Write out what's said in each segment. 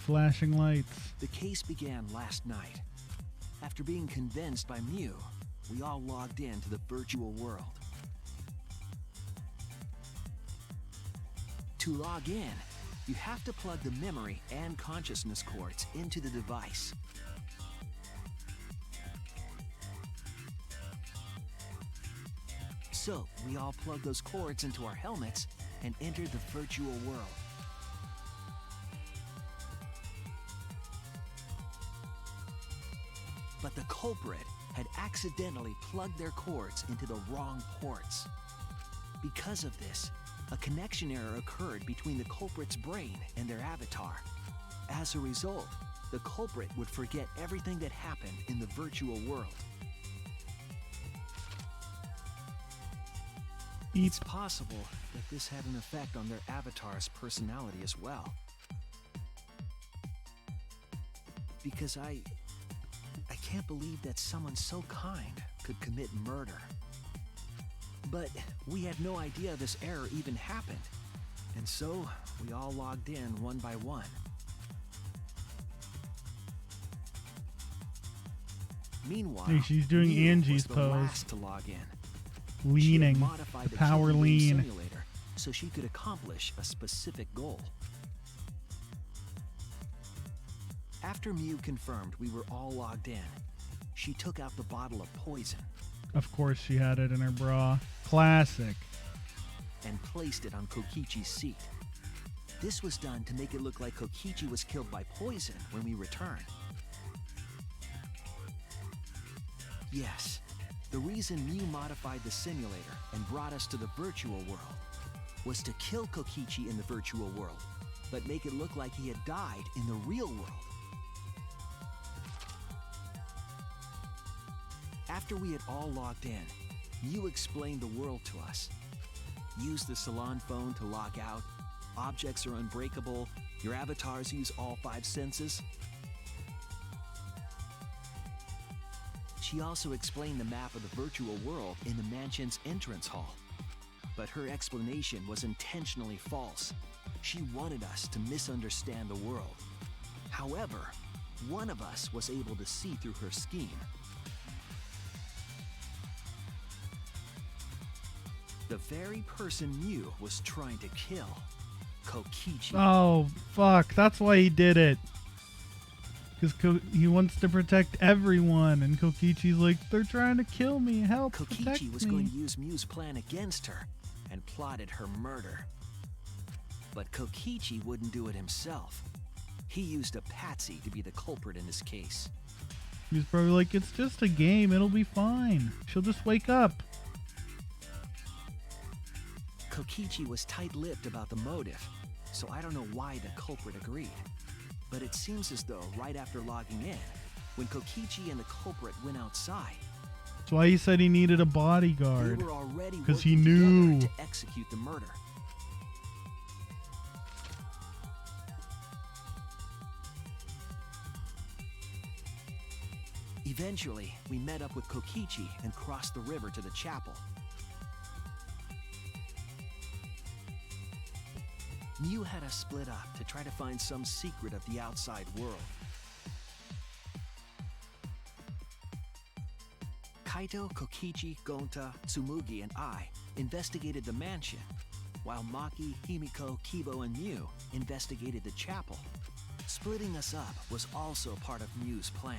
flashing lights. The case began last night. After being convinced by Mew, we all logged in to the virtual world. To log in, you have to plug the memory and consciousness cords into the device. So, we all plugged those cords into our helmets and entered the virtual world. But the culprit had accidentally plugged their cords into the wrong ports. Because of this, a connection error occurred between the culprit's brain and their avatar. As a result, the culprit would forget everything that happened in the virtual world. It's possible that this had an effect on their avatar's personality as well. Because I can't believe that someone so kind could commit murder. But we had no idea this error even happened, and so we all logged in one by one. Meanwhile, Hey, she's doing Mew Angie's was the pose. last to log in. She had Leaning. modified The power Kingdom lean. simulator so she could accomplish a specific goal. After Mew confirmed we were all logged in, she took out the bottle of poison Of course she had it in her bra. Classic. and placed it on Kokichi's seat. This was done to make it look like Kokichi was killed by poison when we returned. Yes, the reason Mew modified the simulator and brought us to the virtual world was to kill Kokichi in the virtual world, but make it look like he had died in the real world. After we had all logged in, Mew explained the world to us. Use the salon phone to log out. Objects are unbreakable. Your avatars use all 5 senses. She also explained the map of the virtual world in the mansion's entrance hall. But her explanation was intentionally false. She wanted us to misunderstand the world. However, one of us was able to see through her scheme. The very person Mew was trying to kill, Kokichi. Oh, fuck. That's why he did it. Because he wants to protect everyone. And Kokichi's like, they're trying to kill me. Help, protect Kokichi was me. going to use Mew's plan against her and plotted her murder. But Kokichi wouldn't do it himself. He used a patsy to be the culprit in this case. He was probably like, it's just a game. It'll be fine. She'll just wake up. Kokichi was tight-lipped about the motive, so I don't know why the culprit agreed. But it seems as though right after logging in, when Kokichi and the culprit went outside, That's why he said he needed a they bodyguard. were already 'Cause he working together knew. to execute the murder. Eventually, we met up with Kokichi and crossed the river to the chapel. Mew had us split up to try to find some secret of the outside world. Kaito, Kokichi, Gonta, Tsumugi, and I investigated the mansion, while Maki, Himiko, Kibo, and Mew investigated the chapel. Splitting us up was also part of Mew's plan.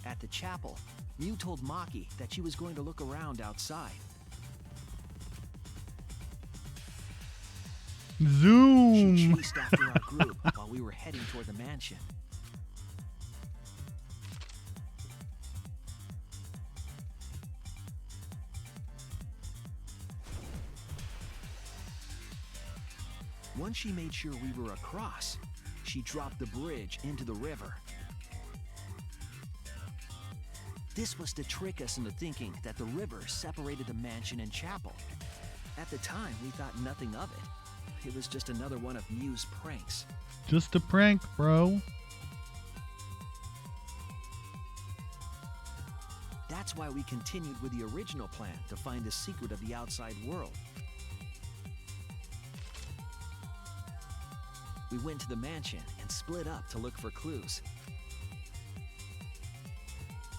At the chapel, Mew told Maki that she was going to look around outside. She Zoom. chased after our group while we were heading toward the mansion. Once she made sure we were across, she dropped the bridge into the river. This was to trick us into thinking that the river separated the mansion and chapel. At the time, we thought nothing of it. It was just another one of Mew's pranks. Just a prank, bro. That's why we continued with the original plan to find the secret of the outside world. We went to the mansion and split up to look for clues.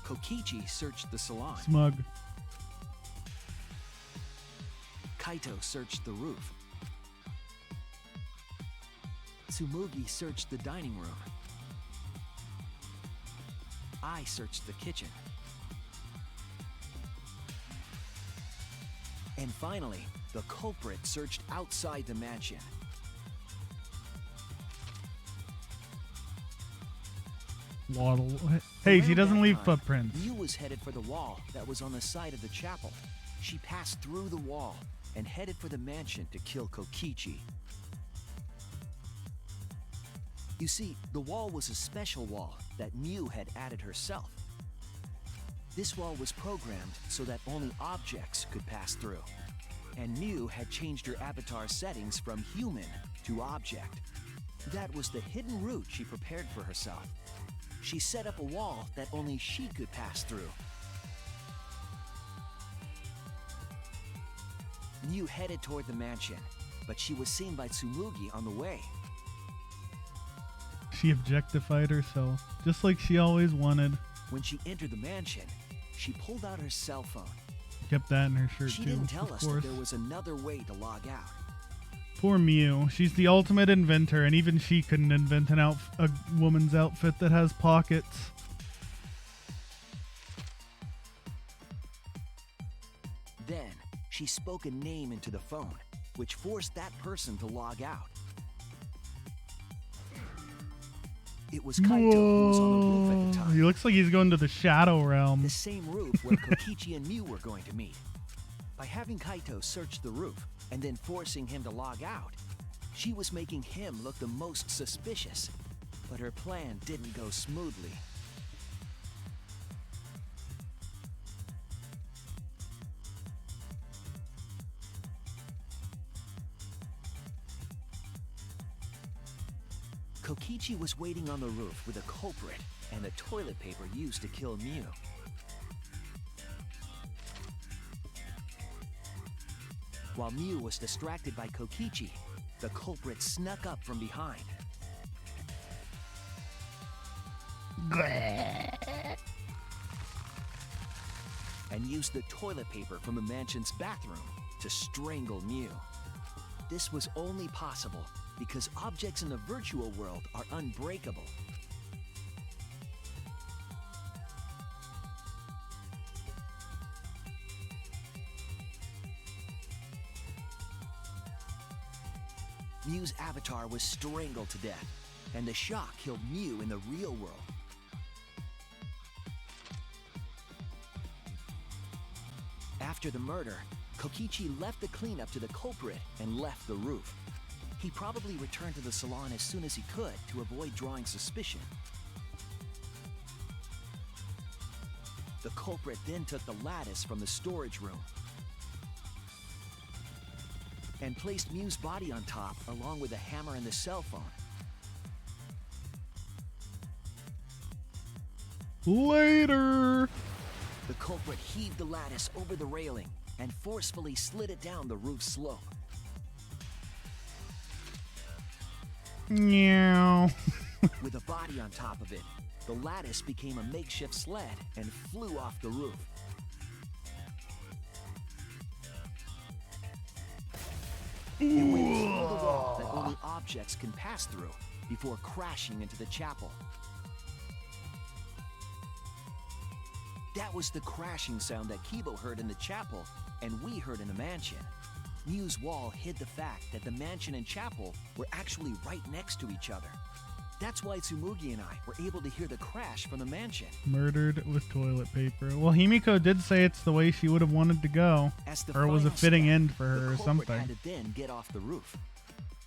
Kokichi searched the salon. Smug. Kaito searched the roof. Tsumugi searched the dining room. I searched the kitchen. And finally, the culprit searched outside the mansion. Waddle. Hey, she Around doesn't that leave time, footprints. Miu was headed for the wall that was on the side of the chapel. She passed through the wall and headed for the mansion to kill Kokichi. You see, the wall was a special wall that Miu had added herself. This wall was programmed so that only objects could pass through. And Miu had changed her avatar settings from human to object. That was the hidden route she prepared for herself. She set up a wall that only she could pass through. Miu headed toward the mansion, but she was seen by Tsumugi on the way. She objectified herself, just like she always wanted. When she entered the mansion, she pulled out her cell phone. Kept that in her shirt She too, didn't tell of us that course. there was another way to log out. Poor Miu. She's the ultimate inventor, and even she couldn't invent a woman's outfit that has pockets. Then, she spoke a name into the phone, which forced that person to log out. It was Kaito who was on the roof at the time. He looks like he's going to the Shadow Realm. The same roof where Kokichi and Miu were going to meet. By having Kaito search the roof and then forcing him to log out, she was making him look the most suspicious. But her plan didn't go smoothly. Kokichi was waiting on the roof with a culprit and the toilet paper used to kill Miu. While Miu was distracted by Kokichi, the culprit snuck up from behind. And used the toilet paper from the mansion's bathroom to strangle Miu. This was only possible because objects in the virtual world are unbreakable. Miu's avatar was strangled to death, and the shock killed Miu in the real world. After the murder, Kokichi left the cleanup to the culprit and left the roof. He probably returned to the salon as soon as he could to avoid drawing suspicion. The culprit then took the lattice from the storage room and placed Miu's body on top along with the hammer and the cell phone. Later! The culprit heaved the lattice over the railing and forcefully slid it down the roof slope. Meow. With a body on top of it, the lattice became a makeshift sled and flew off the roof. It went through the wall that only objects can pass through before crashing into the chapel. That was the crashing sound that Kibo heard in the chapel and we heard in the mansion. Miu's wall hid the fact that the mansion and chapel were actually right next to each other. That's why Tsumugi and I were able to hear the crash from the mansion. Murdered with toilet paper. Well, Himiko did say it's the way she would have wanted to go. As the Or it was a final fitting step, end for her the or culprit something. had to then get off the roof.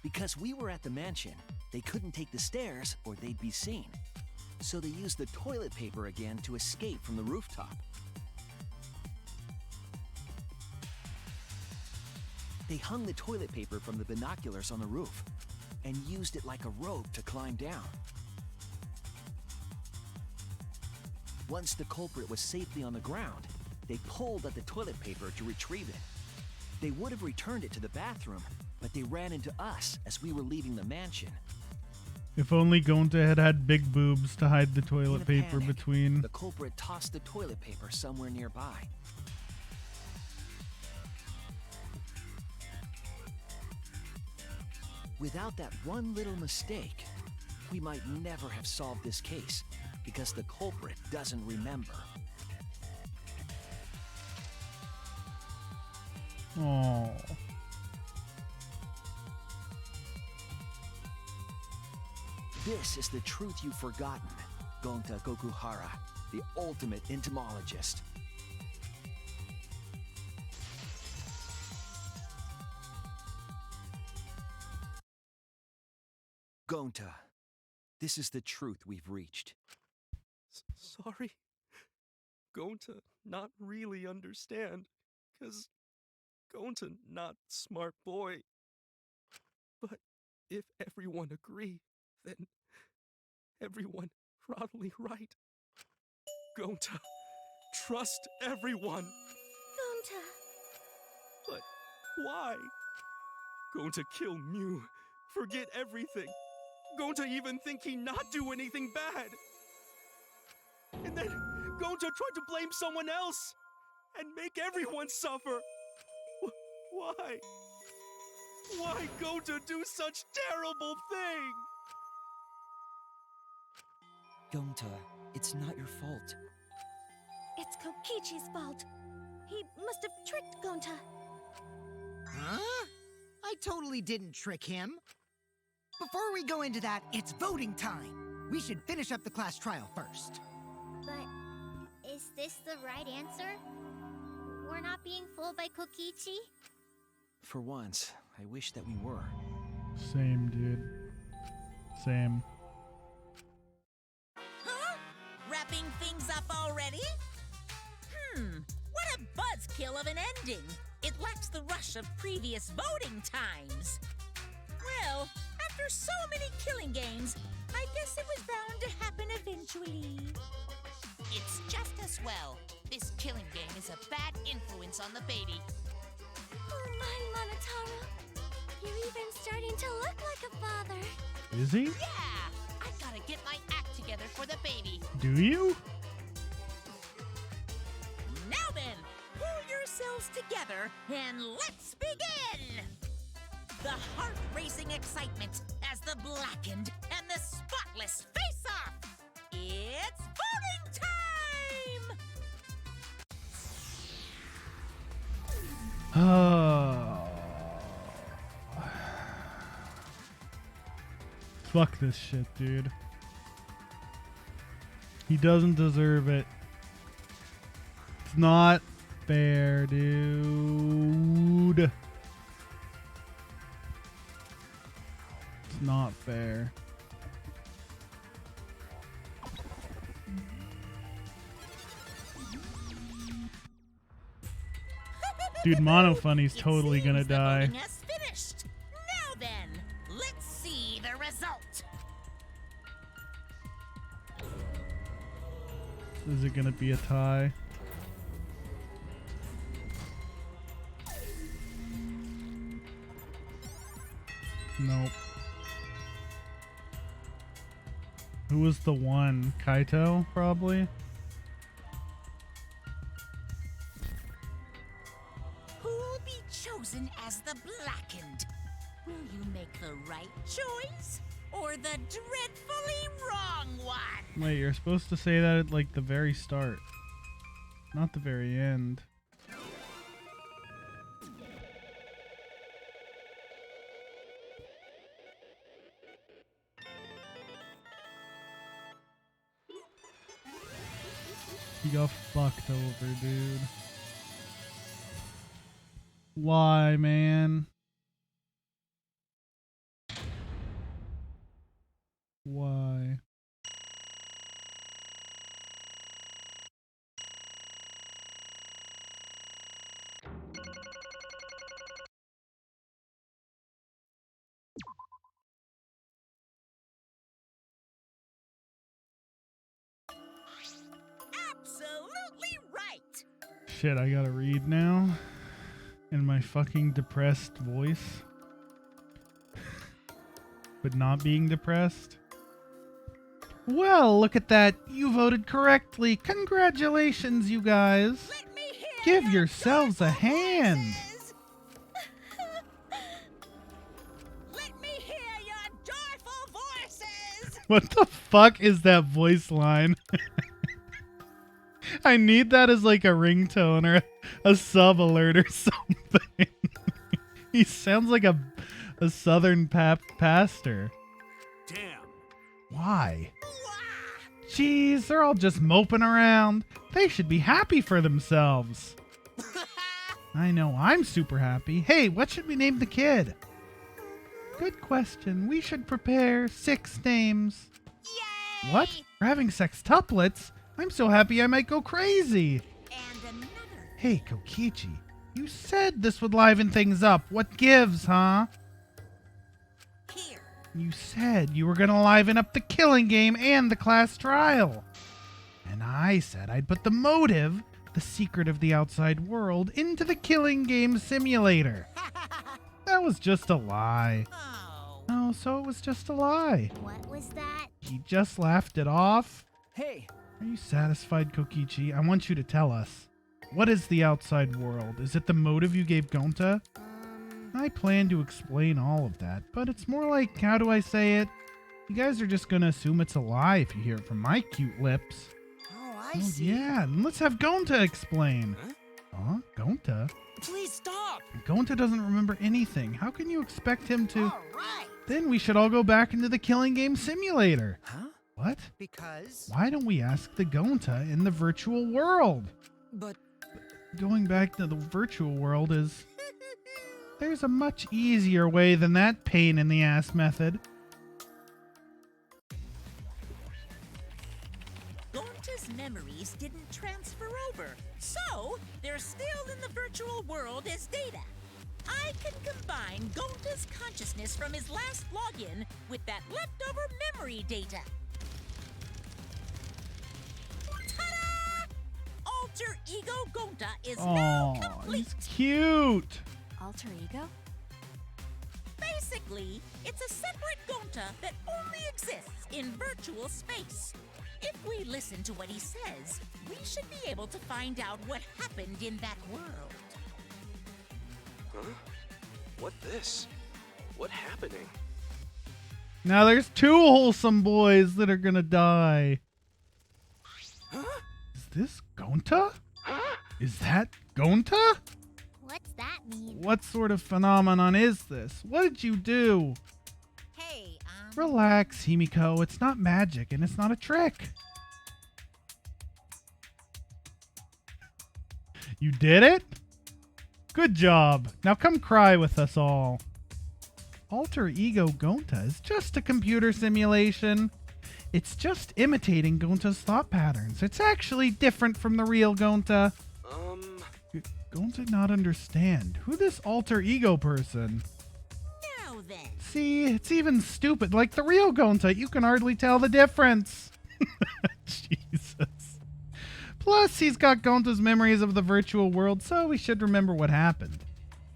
Because we were at the mansion, they couldn't take the stairs or they'd be seen. So they used the toilet paper again to escape from the rooftop. They hung the toilet paper from the binoculars on the roof and used it like a rope to climb down. Once the culprit was safely on the ground, they pulled at the toilet paper to retrieve it. They would have returned it to the bathroom, but they ran into us as we were leaving the mansion. If only Gonta had had big boobs to hide the In toilet a paper panic, between. the culprit tossed the toilet paper somewhere nearby. Without that one little mistake, we might never have solved this case because the culprit doesn't remember. Oh. This is the truth you've forgotten, Gonta Gokuhara, the ultimate entomologist. Gonta, this is the truth we've reached. Sorry. Gonta not really understand, 'cause Gonta not smart boy. But if everyone agree, then everyone probably right. Gonta, trust everyone. Gonta. But why? Gonta kill Mew, forget everything. Gonta even think he not do anything bad. And then Gonta tried to blame someone else and make everyone suffer. Why? Why Gonta do such terrible thing? Gonta, it's not your fault. It's Kokichi's fault. He must have tricked Gonta. Huh? I totally didn't trick him. Before we go into that, it's voting time. We should finish up the class trial first. But is this the right answer? We're not being fooled by Kokichi? For once, I wish that we were. Same, dude. Same. Huh? Wrapping things up already? What a buzzkill of an ending. It lacks the rush of previous voting times. Well, after so many killing games, I guess it was bound to happen eventually. It's just as well. This killing game is a bad influence on the baby. Oh my, Monotaro. You're even starting to look like a father. Is he? Yeah! I gotta get my act together for the baby. Do you? Now then, pull yourselves together and let's begin! The heart-racing excitement as the blackened and the spotless face-off! It's voting time! Fuck this shit, dude. He doesn't deserve it. It's not fair, dude. It's not fair. Dude, Monofunny's totally gonna Seems the die. voting has finished. Now then, let's see the result. Is it gonna be a tie? Nope. Who was the one? Kaito, probably? Who'll be chosen as the blackened? Will you make the right choice or the dreadfully wrong one? Wait, you're supposed to say that at like the very start, not the very end. You got fucked over, dude. Why, man? Why? Absolutely right. Shit, I gotta read now in my fucking depressed voice. But not being depressed. Well, look at that. You voted correctly. Congratulations, you guys. Let me hear Give your yourselves a joyful hand. voices. Let me hear your joyful voices. What the fuck is that voice line? I need that as like a ringtone or a sub alert or something. He sounds like a southern pastor. Damn. Why? Jeez, they're all just moping around. They should be happy for themselves. I know I'm super happy. Hey, what should we name the kid? Good question. We should prepare 6 names. Yay! What? We're having sextuplets? I'm so happy I might go crazy. And another. Hey, Kokichi, you said this would liven things up. What gives, huh? Here. You said you were going to liven up the killing game and the class trial. And I said I'd put the motive, the secret of the outside world, into the killing game simulator. That was just a lie. Oh. Oh, so it was just a lie. What was that? He just laughed it off. Hey, Are you satisfied, Kokichi? I want you to tell us. What is the outside world? Is it the motive you gave Gonta? I plan to explain all of that, but it's more like, how do I say it? You guys are just gonna assume it's a lie if you hear it from my cute lips. Oh, I Oh, see. yeah, then let's have Gonta explain. Huh? Gonta? please stop. Gonta doesn't remember anything. How can you expect him to? All right. Then we should all go back into the killing game simulator. Huh? What? Because... Why don't we ask the Gonta in the virtual world? But... Going back to the virtual world is... There's a much easier way than that pain in the ass method. Gonta's memories didn't transfer over, so they're still in the virtual world as data. I can combine Gonta's consciousness from his last login with that leftover memory data. Ta-da! Alter Ego Gonta is now Oh, complete. he's cute. Alter ego? Basically, it's a separate Gonta that only exists in virtual space. If we listen to what he says, we should be able to find out what happened in that world. Huh? What this? What happening? Now there's 2 wholesome boys that are gonna die. Huh? Is this Gonta? Huh? Is that Gonta? What's that mean? What sort of phenomenon is this? What did you do? Hey, Relax, Himiko. It's not magic and it's not a trick. You did it? Good job. Now come cry with us all. Alter Ego Gonta is just a computer simulation. It's just imitating Gonta's thought patterns. It's actually different from the real Gonta. Gonta not understand. Who this alter ego person? now then. See, it's even stupid. Like the real Gonta, you can hardly tell the difference. Jesus. Plus, he's got Gonta's memories of the virtual world, so we should remember what happened.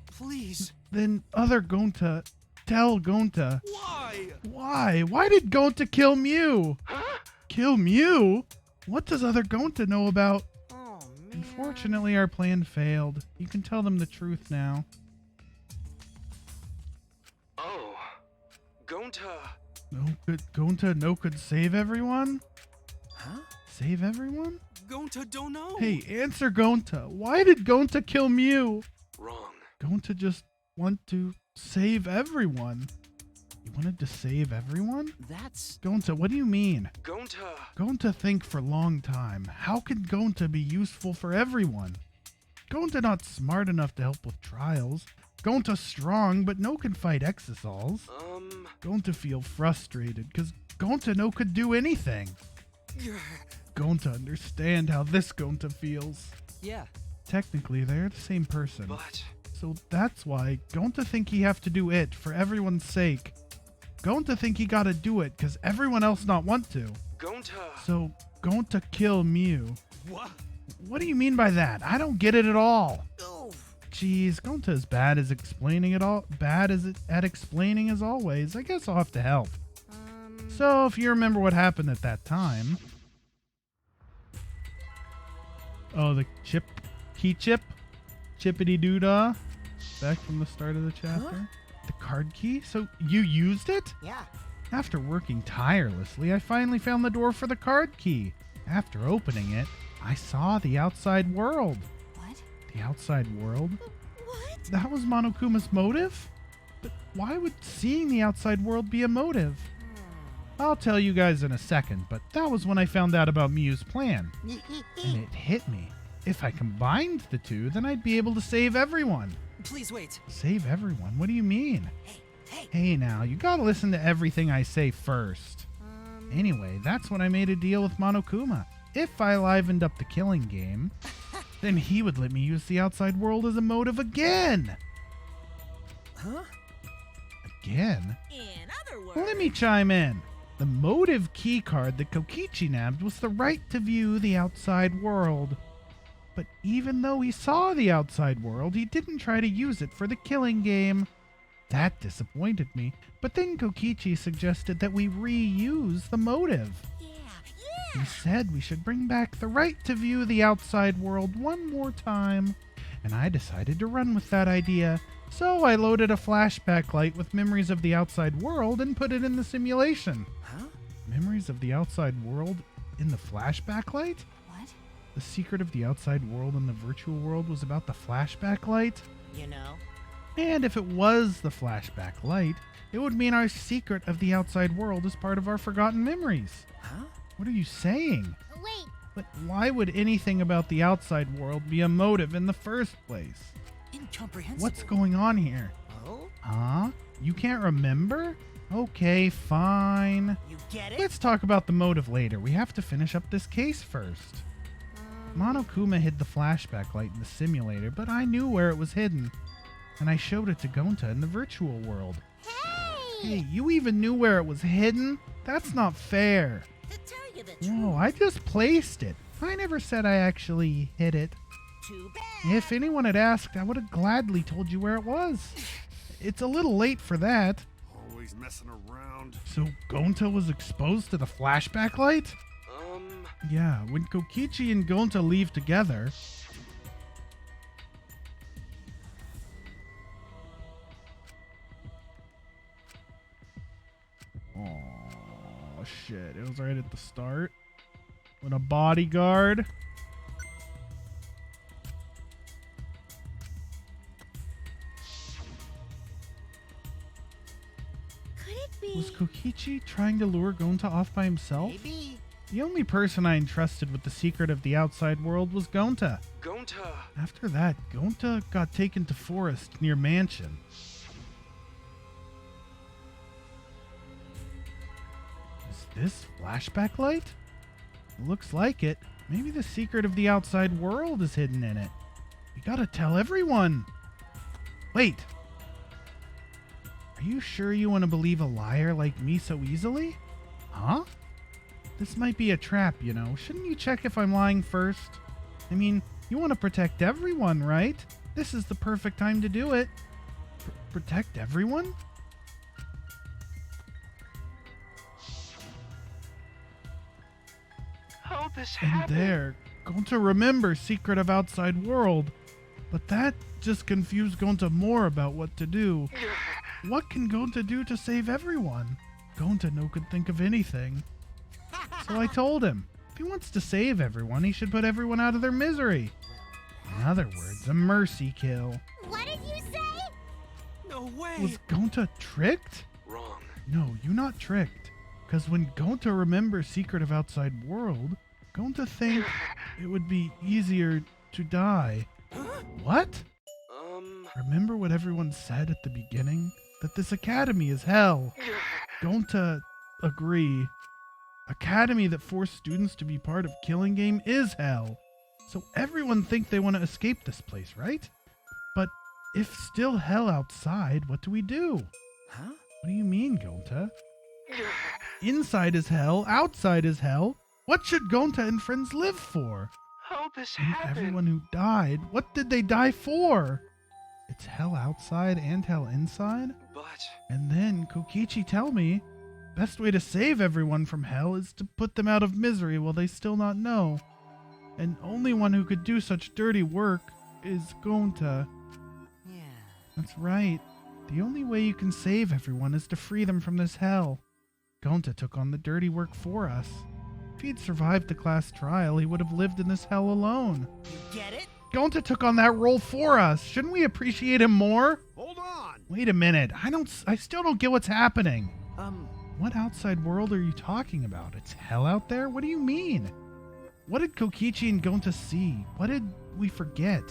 Please. Then other Gonta, tell Gonta. Why? Why? Why did Gonta kill Mew? Huh? Kill Mew? What does other Gonta know about? Oh, man. Unfortunately, our plan failed. You can tell them the truth now. Oh. Gonta. No could save everyone? Huh? Save everyone? Gonta don't know. Hey, answer Gonta. Why did Gonta kill Mew? Wrong. Gonta just want to save everyone. You wanted to save everyone? That's... Gonta, what do you mean? Gonta. Gonta think for long time. How can Gonta be useful for everyone? Gonta not smart enough to help with trials. Gonta strong, but no can fight Exisals. Gonta feel frustrated, cause Gonta no could do anything. Gonta understand how this Gonta feels. Yeah. Technically, they're the same person. But So that's why Gonta think he have to do it for everyone's sake. Gonta think he gotta do it cause everyone else not want to. Gonta. So Gonta kill Mew. What? What do you mean by that? I don't get it at all. Oh, Jeez, Gonta is bad as at explaining as always. I guess I'll have to help. So, if you remember what happened at that time... Oh, the key chip? Chippity-doo-dah? Back from the start of the chapter? The card key? So, you used it? Yeah. After working tirelessly, I finally found the door for the card key. After opening it, I saw the outside world. What? The outside world? What? That was Monokuma's motive? But why would seeing the outside world be a motive? I'll tell you guys in a second, but that was when I found out about Miu's plan. And it hit me. If I combined the two, then I'd be able to save everyone. Please wait. Save everyone? What do you mean? Hey now, you gotta listen to everything I say first. Anyway, that's when I made a deal with Monokuma. If I livened up the killing game, then he would let me use the outside world as a motive again. Huh? Again? In other words, Let me chime in. The motive key card that Kokichi nabbed was the right to view the outside world. But even though he saw the outside world, he didn't try to use it for the killing game. That disappointed me, but then Kokichi suggested that we reuse the motive. He said we should bring back the right to view the outside world one more time, and I decided to run with that idea. So I loaded a flashback light with memories of the outside world and put it in the simulation. Huh? Memories of the outside world in the flashback light? What? The secret of the outside world in the virtual world was about the flashback light? You know. And if it was the flashback light, it would mean our secret of the outside world is part of our forgotten memories. Huh? What are you saying? Wait, But why would anything about the outside world be a motive in the first place? Incomprehensible. What's going on here? Oh? Huh? You can't remember? Okay, fine. You get it? Let's talk about the motive later. We have to finish up this case first. Monokuma hid the flashback light in the simulator, but I knew where it was hidden. And I showed it to Gonta in the virtual world. Hey, you even knew where it was hidden? That's not fair. to tell you the truth, Whoa, I just placed it. I never said I actually hid it. too bad. If anyone had asked, I would have gladly told you where it was. It's a little late for that. Always messing around. So Gonta was exposed to the flashback light? Yeah, when Kokichi and Gonta leave together... Oh shit, it was right at the start. With a bodyguard. Could it be? Was Kokichi trying to lure Gonta off by himself? Maybe. The only person I entrusted with the secret of the outside world was Gonta. Gonta. After that, Gonta got taken to forest near mansion. Is this flashback light? Looks like it. Maybe the secret of the outside world is hidden in it. We gotta tell everyone. Wait. Are you sure you want to believe a liar like me so easily? Huh? This might be a trap, you know. Shouldn't you check if I'm lying first? I mean, you want to protect everyone, right? This is the perfect time to do it. Protect everyone? How this And happened? there, Gonta remember secret of outside world. But that just confused Gonta more about what to do. What can Gonta do to save everyone? Gonta no could think of anything. So I told him, if he wants to save everyone, he should put everyone out of their misery. In other words, a mercy kill. what did you say? No way. Was Gonta tricked? Wrong. No, you not tricked. Because when Gonta remembers secret of outside world, Gonta think it would be easier to die. What? Remember what everyone said at the beginning? That this academy is hell. Gonta agree. Academy that forced students to be part of killing game is hell. So everyone think they want to escape this place, right? But if still hell outside, what do we do? Huh? What do you mean, Gonta? Inside is hell, outside is hell. What should Gonta and friends live for? How this And happened? everyone who died, what did they die for? It's hell outside and hell inside? But And then Kokichi tell me Best way to save everyone from hell is to put them out of misery while they still not know. And only one who could do such dirty work is Gonta. Yeah. That's right. The only way you can save everyone is to free them from this hell. Gonta took on the dirty work for us. If he'd survived the class trial, he would have lived in this hell alone. You get it? Gonta took on that role for us. Shouldn't we appreciate him more? Hold on! Wait a minute. I still don't get what's happening. Um, What outside world are you talking about? It's hell out there? What do you mean? What did Kokichi and Gonta see? What did we forget?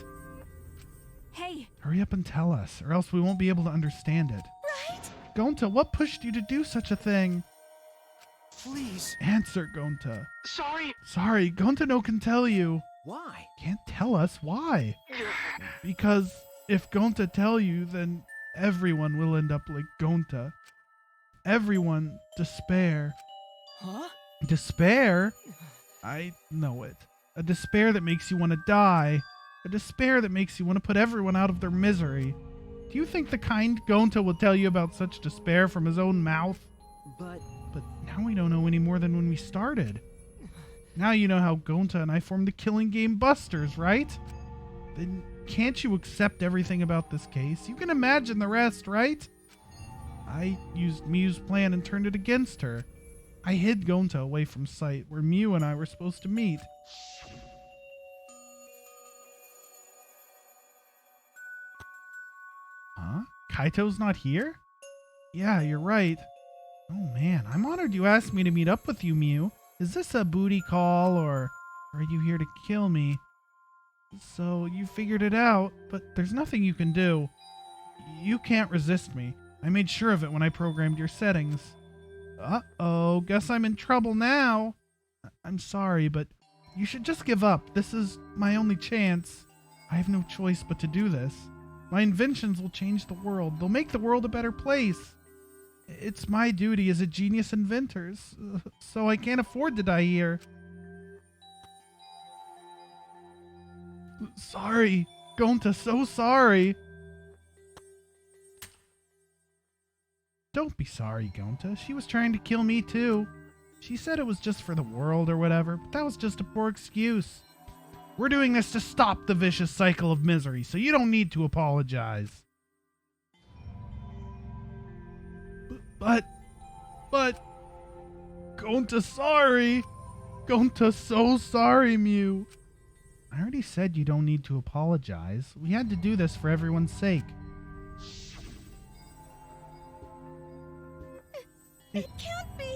Hey, Hurry up and tell us, or else we won't be able to understand it. right? Gonta, what pushed you to do such a thing? Please. Answer, Gonta. Sorry. Sorry, Gonta no can tell you. why? Can't tell us why. Because if Gonta tell you, then everyone will end up like Gonta. Everyone despair. Huh? Despair? I know it. A despair that makes you want to die. A despair that makes you want to put everyone out of their misery. Do you think the kind Gonta will tell you about such despair from his own mouth? But But now we don't know any more than when we started. Now you know how Gonta and I formed the Killing Game Busters, right? Then can't you accept everything about this case? You can imagine the rest, right? I used Miu's plan and turned it against her. I hid Gonta away from sight where Miu and I were supposed to meet. Huh? Kaito's not here? Yeah, you're right. Oh man, I'm honored you asked me to meet up with you, Miu. Is this a booty call, or are you here to kill me? So you figured it out, but there's nothing you can do. You can't resist me. I made sure of it when I programmed your settings. Uh-oh, guess I'm in trouble now. I'm sorry, but you should just give up. This is my only chance. I have no choice but to do this. My inventions will change the world. They'll make the world a better place. It's my duty as a genius inventor, so I can't afford to die here. Sorry, Gonta, so sorry. Don't be sorry, Gonta. She was trying to kill me too. She said it was just for the world or whatever, but that was just a poor excuse. We're doing this to stop the vicious cycle of misery, so you don't need to apologize. But, Gonta, sorry. Gonta, so sorry, Miu. I already said you don't need to apologize. We had to do this for everyone's sake. It can't be.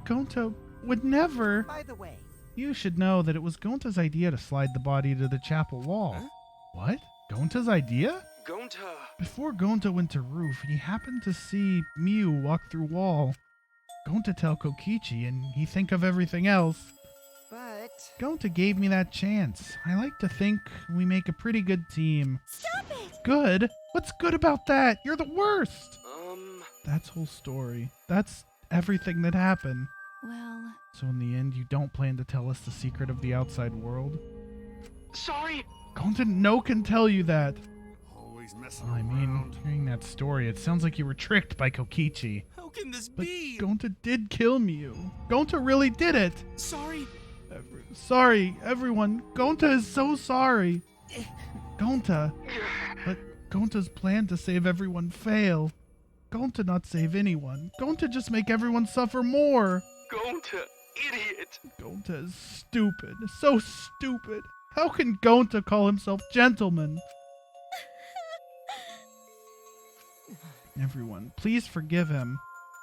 Gonta would never. By the way, You should know that it was Gonta's idea to slide the body to the chapel wall. Huh? What? Gonta's idea? Gonta. Before Gonta went to roof, he happened to see Miu walk through wall. Gonta tell Kokichi, and he think of everything else. but Gonta gave me that chance. I like to think we make a pretty good team. Stop it. Good? What's good about that? You're the worst. That's whole story. That's everything that happened. Well, So in the end, you don't plan to tell us the secret of the outside world? Sorry. Gonta no can tell you that. Always messing I mean, hearing that story, it sounds like you were tricked by Kokichi. How can this But be? Gonta did kill Miu. Gonta really did it. Sorry. Sorry, everyone. Gonta is so sorry. Gonta. But Gonta's plan to save everyone fail. Gonta not save anyone. Gonta just make everyone suffer more. Gonta, idiot. Gonta is stupid. So stupid. How can Gonta call himself gentleman? Everyone, please forgive him.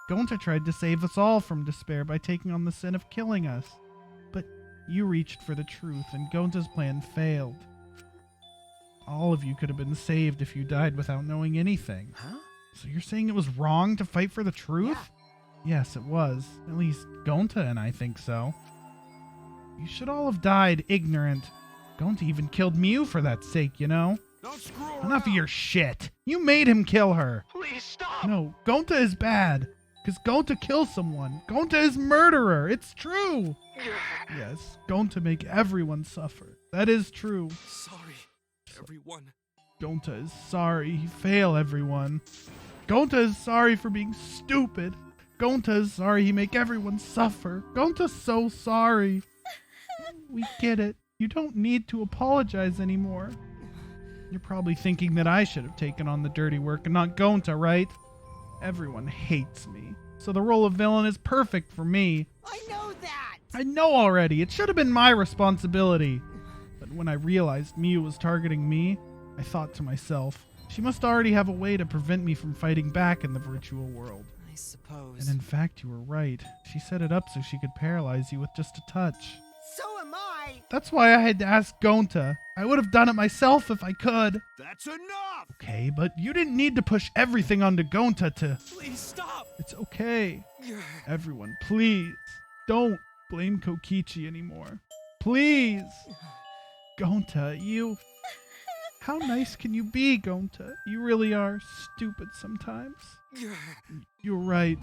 Gonta tried to save us all from despair by taking on the sin of killing us. But you reached for the truth, and Gonta's plan failed. All of you could have been saved if you died without knowing anything. Huh? So you're saying it was wrong to fight for the truth? Yes, it was. At least Gonta and I think so. You should all have died ignorant. Gonta even killed Miu for that sake, you know? Don't screw around. Enough of your shit. You made him kill her. Please stop. No, Gonta is bad. Because Gonta kills someone. Gonta is murderer. It's true. Yes, Gonta make everyone suffer. That is true. Sorry, everyone. Gonta is sorry he fail everyone. Gonta is sorry for being stupid. Gonta is sorry he make everyone suffer. Gonta's so sorry. We get it. You don't need to apologize anymore. You're probably thinking that I should have taken on the dirty work and not Gonta, right? Everyone hates me. So the role of villain is perfect for me. I know that! I know already. It should have been my responsibility. But when I realized Miu was targeting me, I thought to myself, she must already have a way to prevent me from fighting back in the virtual world. I suppose. And in fact, you were right. She set it up so she could paralyze you with just a touch. So am I! That's why I had to ask Gonta. I would have done it myself if I could. That's enough! Okay, but you didn't need to push everything onto Gonta to... Please stop! It's okay. Everyone, please, don't blame Kokichi anymore. Please! Gonta, you... How nice can you be, Gonta? You really are stupid sometimes. You're right.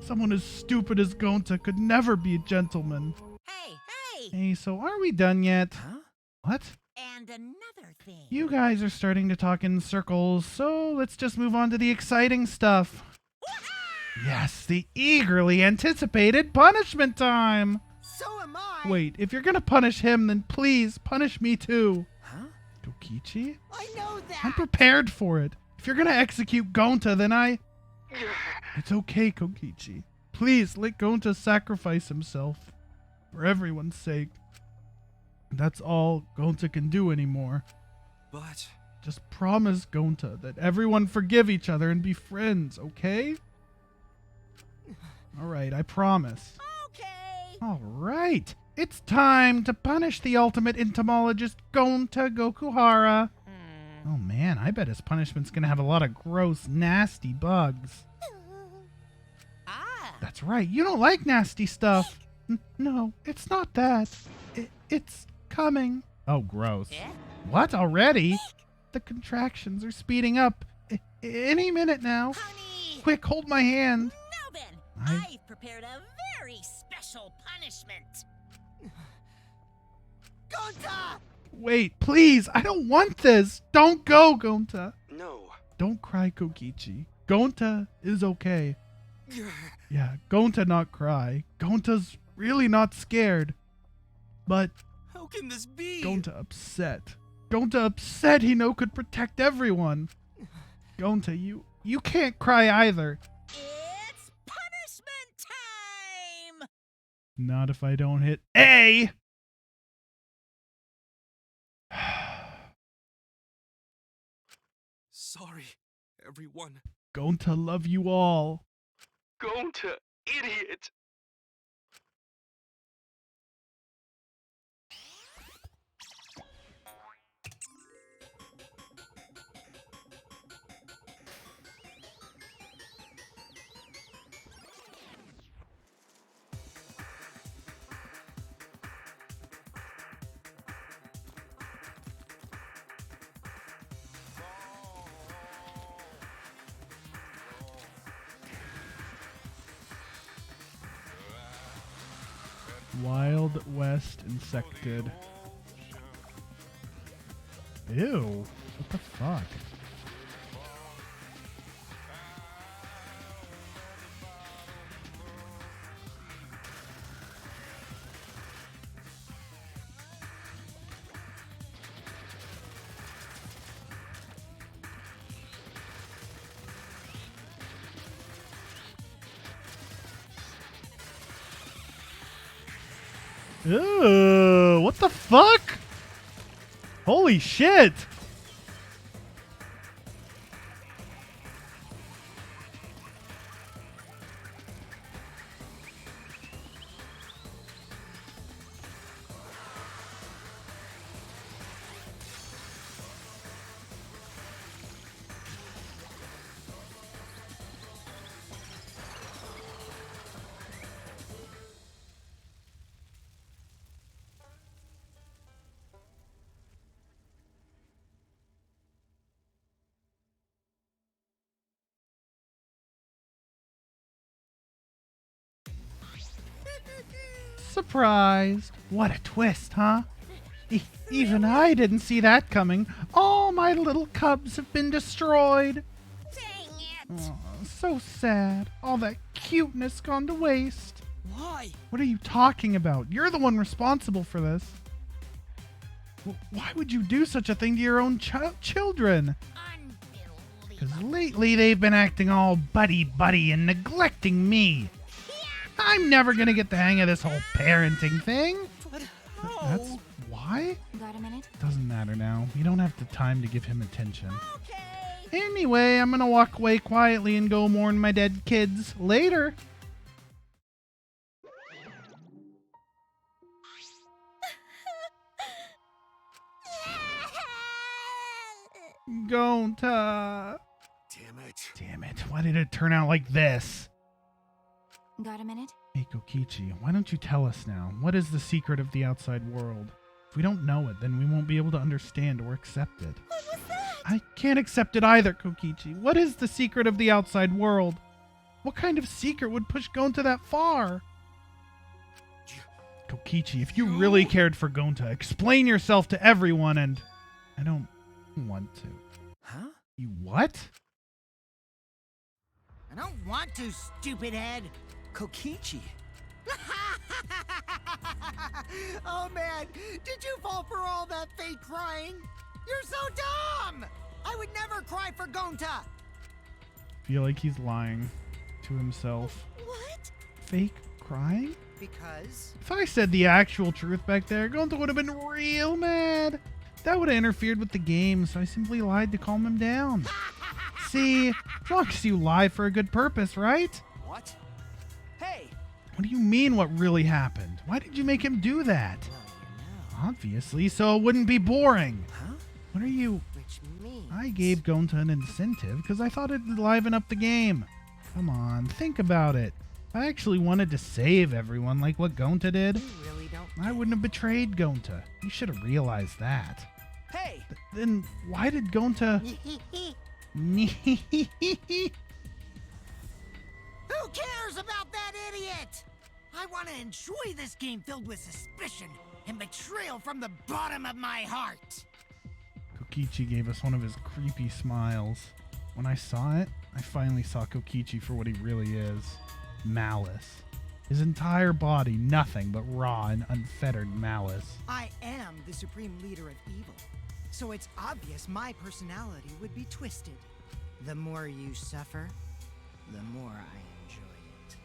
Someone as stupid as Gonta could never be a gentleman. Hey, hey! Hey, so are we done yet? Huh? What? And another thing. You guys are starting to talk in circles, so let's just move on to the exciting stuff. Yes, the eagerly anticipated punishment time! So am I! Wait, if you're gonna punish him, then please punish me too. Huh? Kokichi? I know that! I'm prepared for it. If you're gonna execute Gonta, then It's okay, Kokichi. Please let Gonta sacrifice himself. For everyone's sake. That's all Gonta can do anymore. But... Just promise, Gonta, that everyone forgive each other and be friends, okay? Alright, I promise. Okay. Alright, it's time to punish the ultimate entomologist, Gonta Gokuhara. Oh man, I bet his punishment's gonna have a lot of gross, nasty bugs. Ah. That's right, you don't like nasty stuff. No, it's not that. It's coming. Oh, gross. Eh? What, already? The contractions are speeding up. Any minute now. Honey! Quick, hold my hand. Now then, I've prepared a very special punishment. Gonta! Wait, please, I don't want this. Don't go, Gonta. no. Don't cry, Kokichi. Gonta is okay. Yeah, Gonta not cry. Gonta's really not scared. But How can this be? Gonta upset. Gonta upset he no could protect everyone. Gonta, you can't cry either. It's punishment time! Not if I don't hit A. Sorry, everyone. Gonta love you all. Gonta, idiot! Wild West Insected. Ew. What the fuck? Ew, what the fuck? Holy shit! Surprised. What a twist, huh? Even I didn't see that coming. All my little cubs have been destroyed. Dang it! Aw, so sad. All that cuteness gone to waste. Why? What are you talking about? You're the one responsible for this. Why would you do such a thing to your own children? Because lately they've been acting all buddy-buddy and neglecting me. I'm never going to get the hang of this whole parenting thing. But That's why? Got a minute? Doesn't matter now. We don't have the time to give him attention. Okay. Anyway, I'm going to walk away quietly and go mourn my dead kids later. Gonta. Damn it. Why did it turn out like this? Got a minute? Hey, Kokichi, why don't you tell us now? What is the secret of the outside world? If we don't know it, then we won't be able to understand or accept it. What was that? I can't accept it either, Kokichi. What is the secret of the outside world? What kind of secret would push Gonta that far? Kokichi, if you really cared for Gonta, explain yourself to everyone and... I don't want to. Huh? You what? I don't want to, stupid head. Kokichi. Oh man, did you fall for all that fake crying? You're so dumb! I would never cry for Gonta! Feel like he's lying to himself. What? Fake crying? Because... If I said the actual truth back there, Gonta would have been real mad. That would have interfered with the game, so I simply lied to calm him down. See, as long as you lie for a good purpose, right? What? Hey! What do you mean what really happened? Why did you make him do that? Obviously, so it wouldn't be boring. Huh? What are you... Which means... I gave Gonta an incentive because I thought it'd liven up the game. Come on, think about it. I actually wanted to save everyone like what Gonta did. You really don't... I wouldn't have betrayed Gonta. You should have realized that. Hey! Then why did Gonta... Who cares about that idiot? I want to enjoy this game filled with suspicion and betrayal from the bottom of my heart. Kokichi gave us one of his creepy smiles. When I saw it, I finally saw Kokichi for what he really is. Malice. His entire body, nothing but raw and unfettered malice. I am the supreme leader of evil, so it's obvious my personality would be twisted. The more you suffer, the more I enjoy it.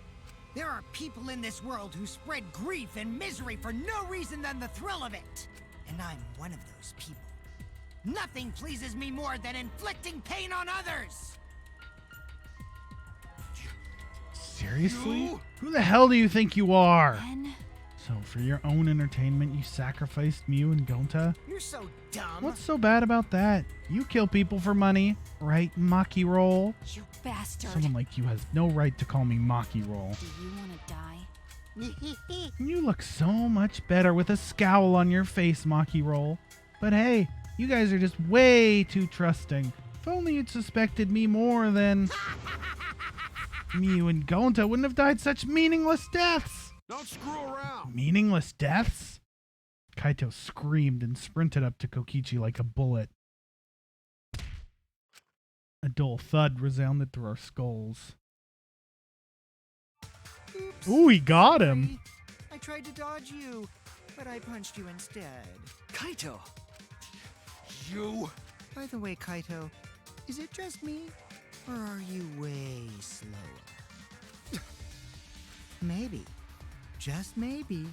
There are people in this world who spread grief and misery for no reason than the thrill of it. And I'm one of those people. Nothing pleases me more than inflicting pain on others! Seriously? You? Who the hell do you think you are? Ben? So for your own entertainment, you sacrificed Mew and Gonta? You're so dumb! What's so bad about that? You kill people for money, right, Maki Roll? You bastard. Someone like you has no right to call me Maki Roll. Do you want to die? You look so much better with a scowl on your face, Maki Roll. But hey, you guys are just way too trusting. If only you'd suspected me more, then Mew and Gonta wouldn't have died such meaningless deaths. Don't screw around! Meaningless deaths? Kaito screamed and sprinted up to Kokichi like a bullet. A dull thud resounded through our skulls. Oops, Ooh, he got him. sorry. I tried to dodge you, but I punched you instead. Kaito! You... By the way, Kaito, is it just me, or are you way slower? Maybe, just maybe,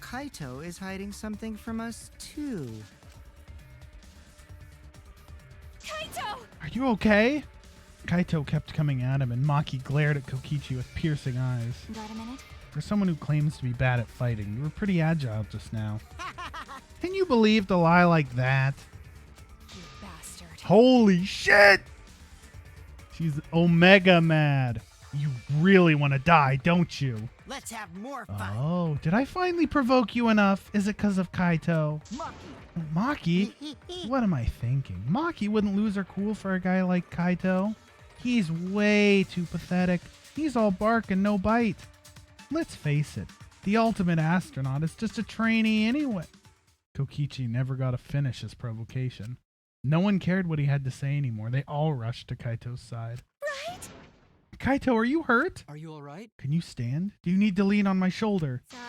Kaito is hiding something from us too. Kaito! Are you okay? Kaito kept coming at him, and Maki glared at Kokichi with piercing eyes. Got a minute? For someone who claims to be bad at fighting, you were pretty agile just now. Can you believe a lie like that? You bastard. Holy shit! She's omega mad. You really want to die, don't you? Let's have more fun. Oh, did I finally provoke you enough? Is it because of Kaito? Maki? What am I thinking? Maki wouldn't lose her cool for a guy like Kaito. He's way too pathetic. He's all bark and no bite. Let's face it, the ultimate astronaut is just a trainee anyway. Kokichi never got to finish his provocation. No one cared what he had to say anymore. They all rushed to Kaito's side. Right? Kaito, are you hurt? Are you alright? Can you stand? Do you need to lean on my shoulder? Sorry.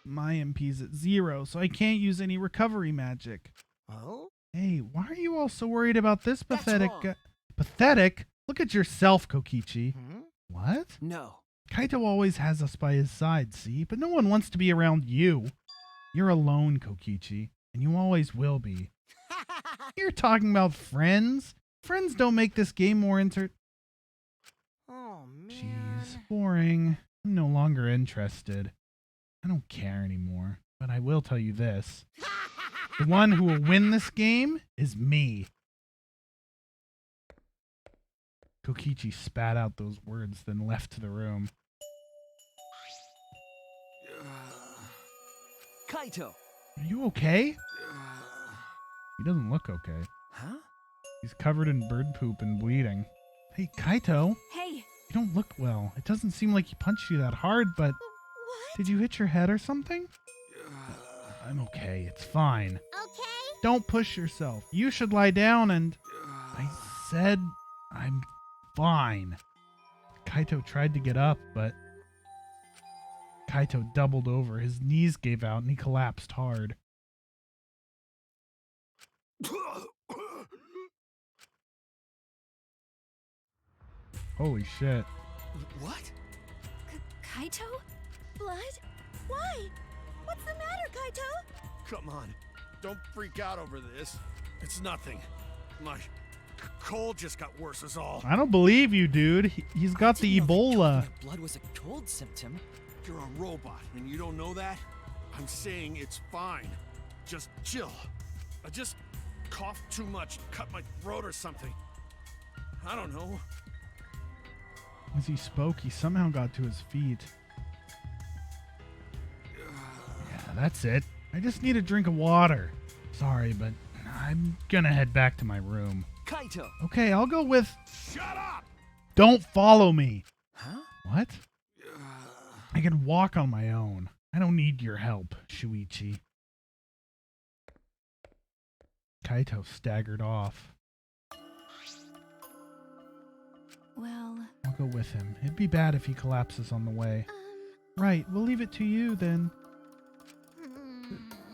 My MP's at 0, so I can't use any recovery magic. Oh? Hey, why are you all so worried about this That's pathetic wrong. Pathetic? Look at yourself, Kokichi. Hmm? What? No. Kaito always has us by his side, see? But no one wants to be around you. You're alone, Kokichi, and you always will be. You're talking about friends? Friends don't make this game more Oh, man. Jeez, boring. I'm no longer interested. I don't care anymore. But I will tell you this. The one who will win this game is me. Kokichi spat out those words, then left the room. Kaito! Are you okay? He doesn't look okay. Huh? He's covered in bird poop and bleeding. Hey, Kaito. Hey, You don't look well. It doesn't seem like he punched you that hard, but what? did you hit your head or something? I'm okay. It's fine. Okay? Don't push yourself. You should lie down and... I said I'm fine. Kaito tried to get up, but... Kaito doubled over. His knees gave out and he collapsed hard. Holy shit. What? Kaito? Blood? Why? What's the matter, Kaito? Come on. Don't freak out over this. It's nothing. My cold just got worse is all. I don't believe you, dude. He's got the Ebola. Blood was a cold symptom. You're a robot and you don't know that? I'm saying it's fine. Just chill. I just coughed too much, cut my throat or something. I don't know. As he spoke, he somehow got to his feet. Yeah, that's it. I just need a drink of water. Sorry, but I'm gonna head back to my room. Kaito! Okay, I'll go with... Shut up! Don't follow me! Huh? What? I can walk on my own. I don't need your help, Shuichi. Kaito staggered off. Well, I'll go with him. It'd be bad if he collapses on the way. Right, we'll leave it to you then.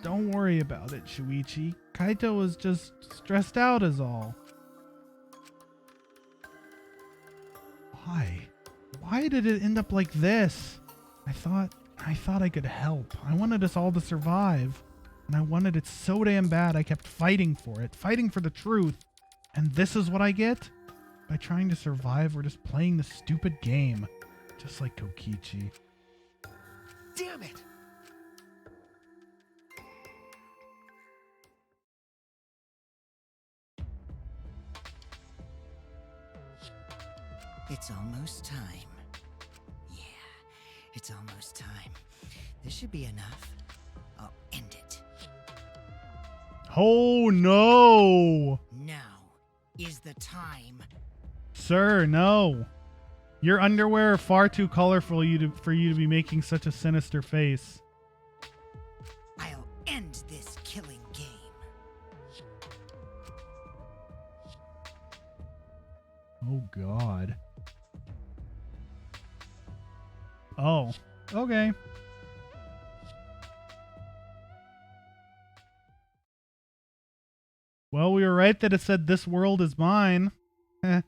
Don't worry about it, Shuichi. Kaito was just stressed out is all. Why? Why did it end up like this? I thought I could help. I wanted us all to survive. And I wanted it so damn bad I kept fighting for it, fighting for the truth. And this is what I get? By trying to survive, we're just playing the stupid game. Just like Kokichi. Damn it! It's almost time. Yeah, it's almost time. This should be enough. I'll end it. Oh no! Now is the time. Sir, no. Your underwear are far too colorful for you to be making such a sinister face. I'll end this killing game. Oh god. Oh, okay. Well, we were right that it said this world is mine. Eh.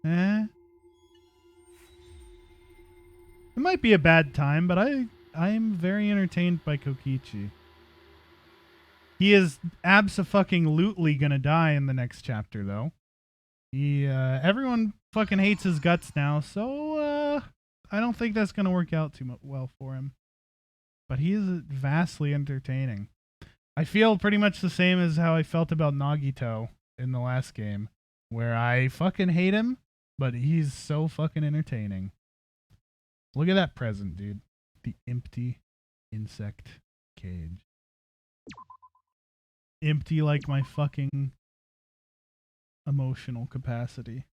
Eh. It might be a bad time, but I am very entertained by Kokichi. He is abso-fucking-lutely gonna die in the next chapter, though. Everyone fucking hates his guts now, so, I don't think that's gonna work out too well for him. But he is vastly entertaining. I feel pretty much the same as how I felt about Nagito in the last game, where I fucking hate him, but he's so fucking entertaining. Look at that present, dude. The empty insect cage. Empty like my fucking emotional capacity.